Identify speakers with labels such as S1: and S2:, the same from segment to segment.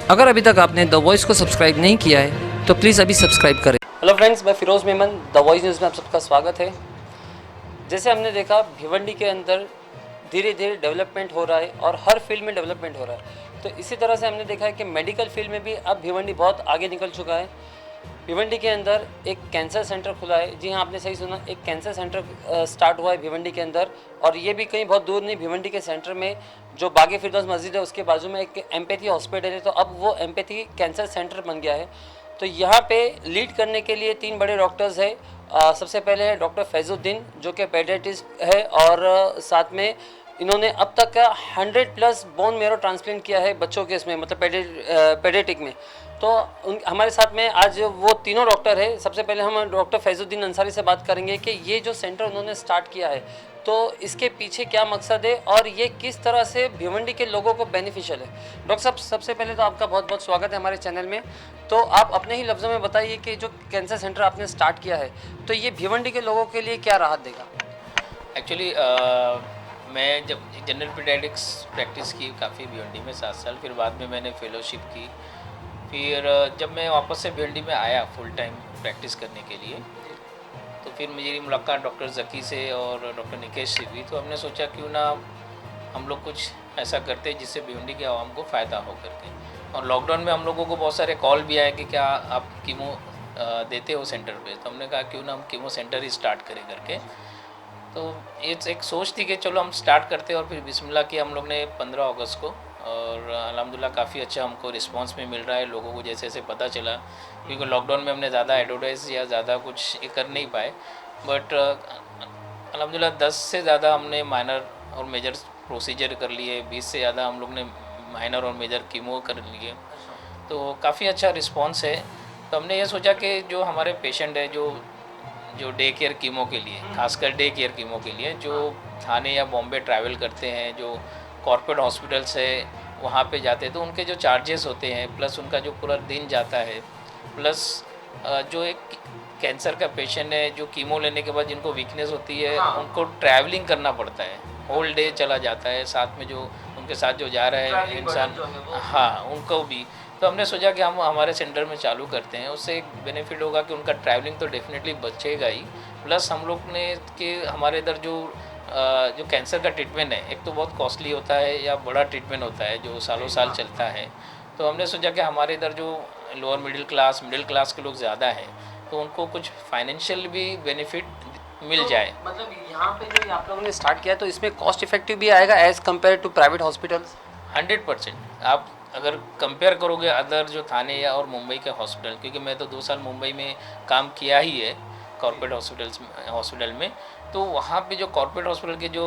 S1: अगर अभी तक आपने द वॉइस को सब्सक्राइब नहीं किया है तो प्लीज़ अभी सब्सक्राइब करें। हेलो फ्रेंड्स, मैं Firoz Memon, the voice news में आप सबका स्वागत है। जैसे हमने देखा भिवंडी के अंदर धीरे धीरे डेवलपमेंट हो रहा है और हर फील्ड में डेवलपमेंट हो रहा है। तो इसी तरह से हमने देखा है कि मेडिकल फील्ड में भी अब भिवंडी बहुत आगे निकल चुका है। भिवंडी के अंदर एक कैंसर सेंटर खुला है। जी हाँ, आपने सही सुना, एक कैंसर सेंटर स्टार्ट हुआ है भिवंडी के अंदर। और ये भी कहीं बहुत दूर नहीं, भिवंडी के सेंटर में जो बागे फिरदौस मस्जिद है उसके बाजू में एक एम्पैथी हॉस्पिटल है। तो अब वो एम्पैथी कैंसर सेंटर बन गया है। तो यहाँ पे लीड करने के लिए 3 बड़े डॉक्टर्स हैं। सबसे पहले है डॉक्टर फैजुद्दीन जो कि पेडियाट्रिस्ट है और साथ में इन्होंने अब तक का 100+ बोन मेरो ट्रांसप्लांट किया है बच्चों के इसमें, मतलब पेडियाट्रिक में। तो हमारे साथ में आज वो तीनों डॉक्टर है। सबसे पहले हम डॉक्टर फैजुद्दीन अंसारी से बात करेंगे कि ये जो सेंटर उन्होंने स्टार्ट किया है तो इसके पीछे क्या मकसद है और ये किस तरह से भिवंडी के लोगों को बेनिफिशियल है। डॉक्टर साहब, सबसे पहले तो आपका बहुत बहुत स्वागत है हमारे चैनल में। तो आप अपने ही लफ्ज़ों में बताइए कि जो कैंसर सेंटर आपने स्टार्ट किया है तो ये भिवंडी के लोगों के लिए क्या राहत देगा।
S2: एक्चुअली मैं जब जनरल पीडियाट्रिक्स प्रैक्टिस की काफ़ी भिवंडी में 7 साल, फिर बाद में मैंने फेलोशिप की। फिर जब मैं वापस से भिवंडी में आया फुल टाइम प्रैक्टिस करने के लिए, तो फिर मेरी मुलाकात डॉक्टर जकी से और डॉक्टर निकेश से हुई। तो हमने सोचा क्यों ना हम लोग कुछ ऐसा करते जिससे भिवंडी के आवाम को फ़ायदा हो करके। और लॉकडाउन में हम लोगों को बहुत सारे कॉल भी आए कि क्या आप कीमो देते हो सेंटर पे। तो हमने कहा क्यों ना हम कीमो सेंटर ही स्टार्ट करें करके। तो ये एक सोच थी कि चलो हम स्टार्ट करते हैं। और फिर बिस्मिल्लाह किया हम लोग ने 15 अगस्त को। और अल्हम्दुलिल्लाह काफ़ी अच्छा हमको रिस्पांस में मिल रहा है लोगों को, जैसे जैसे पता चला। क्योंकि लॉकडाउन में हमने ज़्यादा एडवर्टाइज या ज़्यादा कुछ ये कर नहीं पाए, बट अल्हम्दुलिल्लाह 10 से ज़्यादा हमने माइनर और मेजर प्रोसीजर कर लिए, 20 से ज़्यादा हम लोग ने माइनर और मेजर कीमो कर लिए। तो काफ़ी अच्छा रिस्पांस है। तो हमने ये सोचा कि जो हमारे पेशेंट है जो डे केयर कीमो के लिए, खासकर डे केयर कीमो के लिए जो थाने या बॉम्बे ट्रैवल करते हैं, जो कॉर्पोरेट हॉस्पिटल्स है वहाँ पे जाते हैं, तो उनके जो चार्जेस होते हैं प्लस उनका जो पूरा दिन जाता है, प्लस जो एक कैंसर का पेशेंट है जो कीमो लेने के बाद जिनको वीकनेस होती है, उनको ट्रैवलिंग करना पड़ता है, होल डे चला जाता है, साथ में जो उनके साथ जो जा रहा है इंसान, हाँ उनको भी। तो हमने सोचा कि हम हमारे सेंटर में चालू करते हैं। उससे एक बेनिफिट होगा कि उनका ट्रैवलिंग तो डेफिनेटली बचेगा ही, प्लस हम लोग ने कि हमारे इधर जो कैंसर का ट्रीटमेंट है, एक तो बहुत कॉस्टली होता है या बड़ा ट्रीटमेंट होता है जो सालों साल चलता है। तो हमने सोचा कि हमारे इधर जो लोअर मिडिल क्लास के लोग ज़्यादा हैं, तो उनको कुछ फाइनेंशियल भी बेनिफिट मिल जाए।
S1: मतलब यहाँ पे जो आप लोगों ने स्टार्ट किया है तो इसमें कॉस्ट इफेक्टिव भी आएगा as compare to private hospitals.
S2: 100% आप अगर कंपेयर करोगे अदर जो थाने या और मुंबई के हॉस्पिटल, क्योंकि मैं तो 2 साल मुंबई में काम किया ही है कॉर्पोरेट हॉस्पिटल में, तो वहाँ पे जो कॉर्पोरेट हॉस्पिटल के जो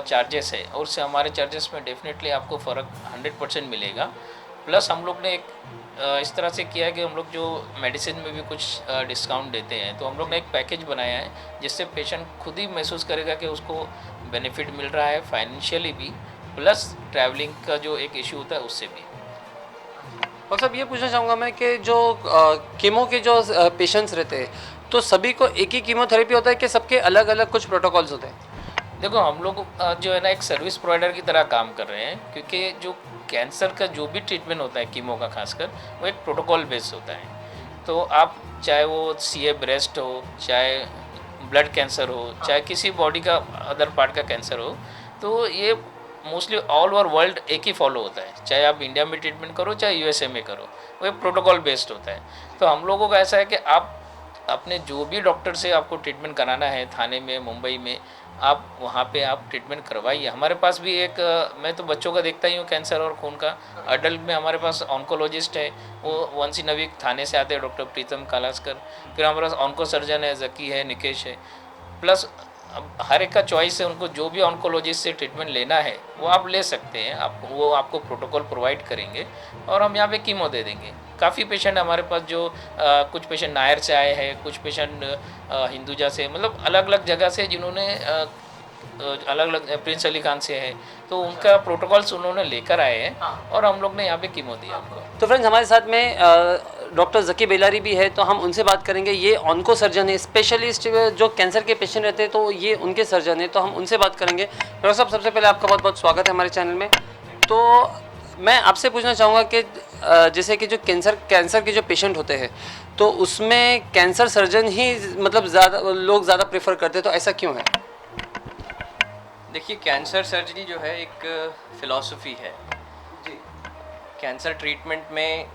S2: चार्जेस है और उससे हमारे चार्जेस में डेफिनेटली आपको फ़र्क 100% मिलेगा। प्लस हम लोग ने एक इस तरह से किया है कि हम लोग जो मेडिसिन में भी कुछ डिस्काउंट देते हैं। तो हम लोग ने एक पैकेज बनाया है जिससे पेशेंट खुद ही महसूस करेगा कि उसको बेनिफिट मिल रहा है फाइनेंशियली भी, प्लस ट्रैवलिंग का जो एक इशू होता है उससे भी।
S1: और सब ये पूछना चाहूँगा मैं कि जो कीमो के जो पेशेंट्स रहते हैं तो सभी को एक ही कीमोथेरेपी होता है कि सबके अलग अलग कुछ प्रोटोकॉल्स होते हैं।
S2: देखो हम लोग जो है ना एक सर्विस प्रोवाइडर की तरह काम कर रहे हैं, क्योंकि जो कैंसर का जो भी ट्रीटमेंट होता है कीमो का खासकर, वो एक प्रोटोकॉल बेस्ड होता है। तो आप चाहे वो सीए ब्रेस्ट हो, चाहे ब्लड कैंसर हो, चाहे किसी बॉडी का अदर पार्ट का कैंसर हो, तो ये मोस्टली ऑल ओवर वर्ल्ड एक ही फॉलो होता है। चाहे आप इंडिया में ट्रीटमेंट करो चाहे यूएसए में करो, वो एक प्रोटोकॉल बेस्ड होता है। तो हम लोगों का ऐसा है कि आप अपने जो भी डॉक्टर से आपको ट्रीटमेंट कराना है थाने में, मुंबई में, आप वहाँ पे आप ट्रीटमेंट करवाइए। हमारे पास भी एक मैं तो बच्चों का देखता ही हूँ कैंसर और खून का। अडल्ट में हमारे पास ऑन्कोलॉजिस्ट है, वो वंस इन अ वीक थाने से आते हैं, डॉक्टर प्रीतम कालास्कर। फिर हमारे पास ऑन्को सर्जन है, जकी है, निकेश है। प्लस हर एक का चॉइस है, उनको जो भी ऑन्कोलॉजिस्ट से ट्रीटमेंट लेना है वो आप ले सकते हैं। वो आपको प्रोटोकॉल प्रोवाइड करेंगे और हम यहाँ पे कीमो दे देंगे। काफ़ी पेशेंट हमारे पास जो कुछ पेशेंट नायर से आए हैं, कुछ पेशेंट हिंदुजा से, मतलब अलग अलग जगह से जिन्होंने अलग अलग, प्रिंस अली खान से है, तो उनका प्रोटोकॉल्स उन्होंने लेकर आए हैं और हम लोग ने यहाँ पे कीमो दिया उनको।
S1: तो फ्रेंड्स हमारे साथ में डॉक्टर जकी बेलारी भी है, तो हम उनसे बात करेंगे। ये ऑन्को सर्जन है, स्पेशलिस्ट जो कैंसर के पेशेंट रहते हैं तो ये उनके सर्जन है, तो हम उनसे बात करेंगे। डॉक्टर साहब, सबसे पहले आपका बहुत बहुत स्वागत है हमारे चैनल में। तो मैं आपसे पूछना चाहूँगा कि जैसे कि जो कैंसर के जो पेशेंट होते हैं तो उसमें कैंसर सर्जन ही मतलब लोग ज़्यादा प्रेफर करते हैं, तो ऐसा क्यों है?
S3: देखिए, कैंसर सर्जरी जो है एक फ़िलॉसफी है।
S1: जी।
S3: कैंसर ट्रीटमेंट में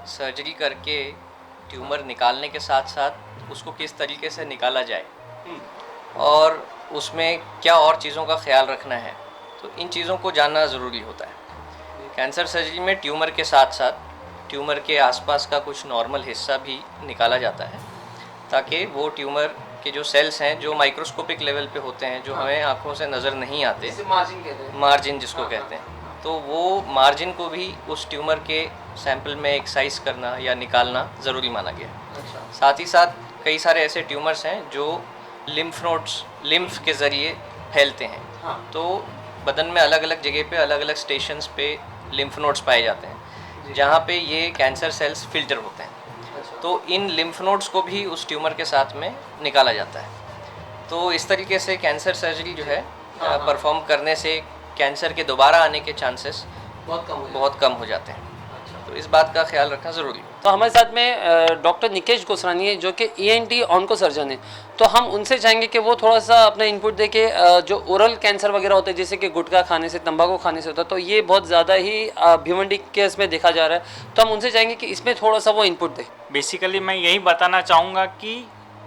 S3: सर्जरी करके ट्यूमर निकालने के साथ साथ उसको किस तरीके से निकाला जाए और उसमें क्या और चीज़ों का ख्याल रखना है, तो इन चीज़ों को जानना ज़रूरी होता है। कैंसर सर्जरी में ट्यूमर के साथ साथ ट्यूमर के आसपास का कुछ नॉर्मल हिस्सा भी निकाला जाता है, ताकि वो ट्यूमर के जो सेल्स हैं जो माइक्रोस्कोपिक लेवल पे होते हैं, जो हमें आँखों से नज़र नहीं आते,
S1: मार्जिन कहते हैं।
S3: मार्जिन जिसको कहते हैं, तो वो मार्जिन को भी उस ट्यूमर के सैंपल में एक्साइज करना या निकालना ज़रूरी माना गया है।
S1: अच्छा।
S3: साथ ही साथ कई सारे ऐसे ट्यूमर्स हैं जो लिम्फ के ज़रिए फैलते हैं।
S1: हाँ।
S3: तो बदन में अलग अलग जगह पे अलग अलग स्टेशंस पे लिम्फ नोड्स पाए जाते हैं, जहाँ पे ये कैंसर सेल्स फिल्टर होते हैं।
S1: अच्छा।
S3: तो इन लिम्फ नोड्स को भी उस ट्यूमर के साथ में निकाला जाता है। तो इस तरीके से कैंसर सर्जरी जो है परफॉर्म करने से कैंसर के दोबारा आने के चांसेस बहुत कम हो जाते हैं। तो इस बात का ख्याल रखना ज़रूरी है।
S1: तो हमारे साथ में डॉक्टर निकेश गोसरानी है जो कि ENT ऑन्को सर्जन है, तो हम उनसे चाहेंगे कि वो थोड़ा सा अपना इनपुट दे के जो ओरल कैंसर वगैरह होते हैं जैसे कि गुटखा खाने से, तंबाकू खाने से होता है, तो ये बहुत ज़्यादा ही भिवंडी केस में देखा जा रहा है, तो हम उनसे चाहेंगे कि इसमें थोड़ा सा वो इनपुट दे।
S4: बेसिकली मैं यही बताना चाहूँगा कि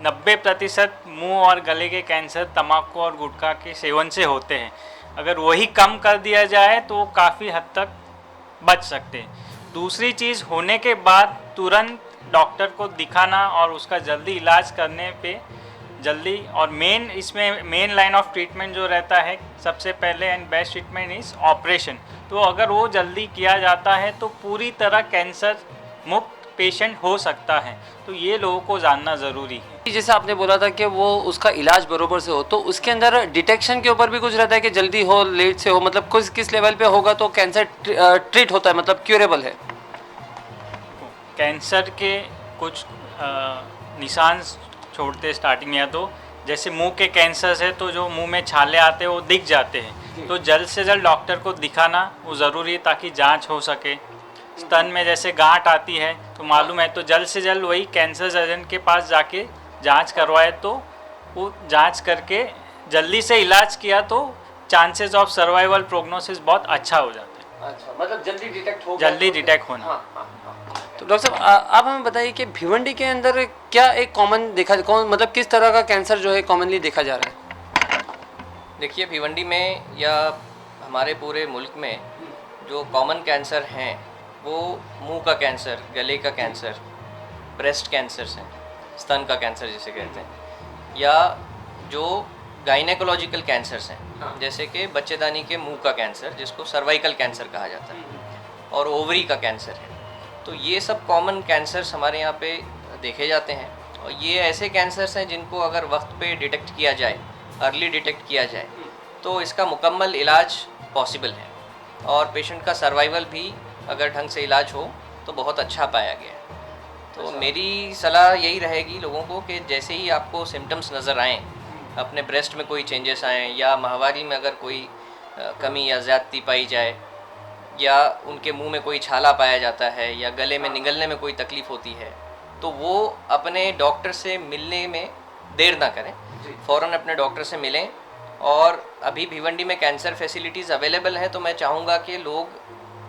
S4: 90% मुंह और गले के कैंसर तंबाकू और गुटखा के सेवन से होते हैं। अगर वही कम कर दिया जाए तो काफ़ी हद तक बच सकते हैं। दूसरी चीज़, होने के बाद तुरंत डॉक्टर को दिखाना और उसका जल्दी इलाज करने पे जल्दी, और मेन लाइन ऑफ ट्रीटमेंट जो रहता है सबसे पहले and best treatment is operation. तो अगर वो जल्दी किया जाता है तो पूरी तरह कैंसर मुक्त पेशेंट हो सकता है। तो ये लोगों को जानना ज़रूरी है।
S1: जैसे आपने बोला था कि वो उसका इलाज बरोबर से हो, तो उसके अंदर डिटेक्शन के ऊपर भी कुछ रहता है कि जल्दी हो लेट से हो, मतलब किस लेवल पे होगा तो कैंसर ट्रीट होता है, मतलब क्यूरेबल है?
S4: कैंसर के कुछ निशान छोड़ते स्टार्टिंग में, या तो जैसे मुंह के कैंसर है तो जो मुंह में छाले आते हैं वो दिख जाते हैं, तो जल्द से जल्द डॉक्टर को दिखाना वो ज़रूरी है ताकि जांच हो सके। स्तन में जैसे गांठ आती है तो मालूम है, तो जल्द से जल्द वही कैंसर सर्जन के पास जाके जांच करवाए, तो वो जांच करके जल्दी से इलाज किया तो चांसेस ऑफ सर्वाइवल प्रोग्नोसिस बहुत अच्छा हो जाता है।
S1: अच्छा, मतलब जल्दी डिटेक्ट होगा,
S4: जल्दी डिटेक्ट होना।
S1: तो डॉक्टर साहब आप हमें बताइए कि भिवंडी के अंदर क्या एक कॉमन मतलब किस तरह का कैंसर जो है कॉमनली देखा जा रहा है?
S3: देखिए, भिवंडी में या हमारे पूरे मुल्क में जो कॉमन कैंसर हैं वो मुंह का कैंसर, गले का कैंसर, ब्रेस्ट कैंसर हैं, स्तन का कैंसर जिसे कहते हैं, या जो गाइनेकोलॉजिकल कैंसर्स हैं जैसे कि बच्चेदानी के मुंह का कैंसर जिसको सर्वाइकल कैंसर कहा जाता है, और ओवरी का कैंसर है। तो ये सब कॉमन कैंसर्स हमारे यहाँ पे देखे जाते हैं, और ये ऐसे कैंसर्स हैं जिनको अगर वक्त पे डिटेक्ट किया जाए, अर्ली डिटेक्ट किया जाए, तो इसका मुकम्मल इलाज पॉसिबल है, और पेशेंट का सर्वाइवल भी अगर ढंग से इलाज हो तो बहुत अच्छा पाया गया है। तो मेरी सलाह यही रहेगी लोगों को कि जैसे ही आपको सिम्टम्स नज़र आएँ, अपने ब्रेस्ट में कोई चेंजेस आएँ, या माहवारी में अगर कोई कमी या ज़्यादती पाई जाए, या उनके मुंह में कोई छाला पाया जाता है, या गले में निगलने में कोई तकलीफ़ होती है, तो वो अपने डॉक्टर से मिलने में देर ना करें, फ़ौरन अपने डॉक्टर से मिलें। और अभी भिवंडी में कैंसर फैसिलिटीज़ अवेलेबल हैं, तो मैं चाहूँगा कि लोग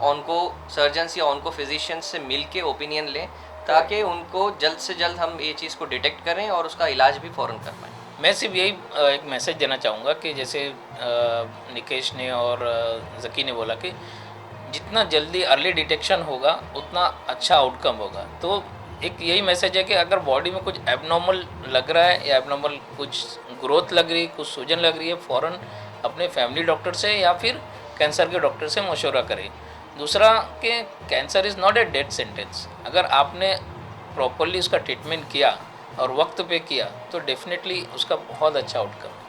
S3: ऑनको सर्जन्स या ऑनको फिजिशियंस से मिल के ओपिनियन लें, ताकि उनको जल्द से जल्द हम ये चीज़ को डिटेक्ट करें और उसका इलाज भी फ़ौरन कर पाएँ।
S2: मैं सिर्फ यही एक मैसेज देना चाहूँगा कि जैसे निकेश ने और ज़की ने बोला कि जितना जल्दी अर्ली डिटेक्शन होगा उतना अच्छा आउटकम होगा। तो एक यही मैसेज है कि अगर बॉडी में कुछ एबनॉर्मल लग रहा है या एबनॉर्मल कुछ ग्रोथ लग रही है, कुछ सूजन लग रही है, फ़ौरन अपने फैमिली डॉक्टर से या फिर कैंसर के डॉक्टर से मशवरा करें। दूसरा कि cancer is not a death sentence. अगर आपने प्रॉपरली उसका ट्रीटमेंट किया और वक्त पे किया तो डेफिनेटली उसका बहुत अच्छा आउटकम है।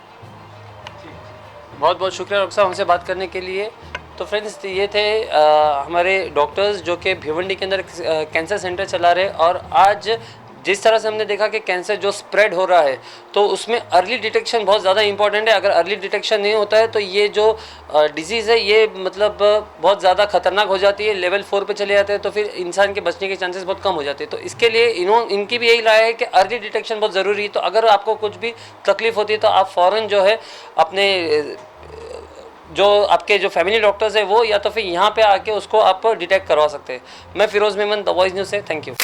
S1: बहुत बहुत शुक्रिया डॉक्टर साहब हमसे बात करने के लिए। तो फ्रेंड्स ये थे हमारे डॉक्टर्स जो कि भिवंडी के अंदर कैंसर सेंटर चला रहे, और आज जिस तरह से हमने देखा कि कैंसर जो स्प्रेड हो रहा है तो उसमें अर्ली डिटेक्शन बहुत ज़्यादा इंपॉर्टेंट है। अगर अर्ली डिटेक्शन नहीं होता है तो ये जो डिजीज़ है ये मतलब बहुत ज़्यादा खतरनाक हो जाती है, लेवल 4 पे चले जाते हैं, तो फिर इंसान के बचने के चांसेस बहुत कम हो जाते हैं। तो इसके लिए इनकी भी यही राय है कि अर्ली डिटेक्शन बहुत ज़रूरी है। तो अगर आपको कुछ भी तकलीफ़ होती है तो आप फ़ौरन जो है अपने जो आपके जो फैमिली डॉक्टर्स है वो या तो फिर यहाँ पे आके उसको आप डिटेक्ट करवा सकते हैं। मैं Firoz Memon, the voice news से, थैंक यू।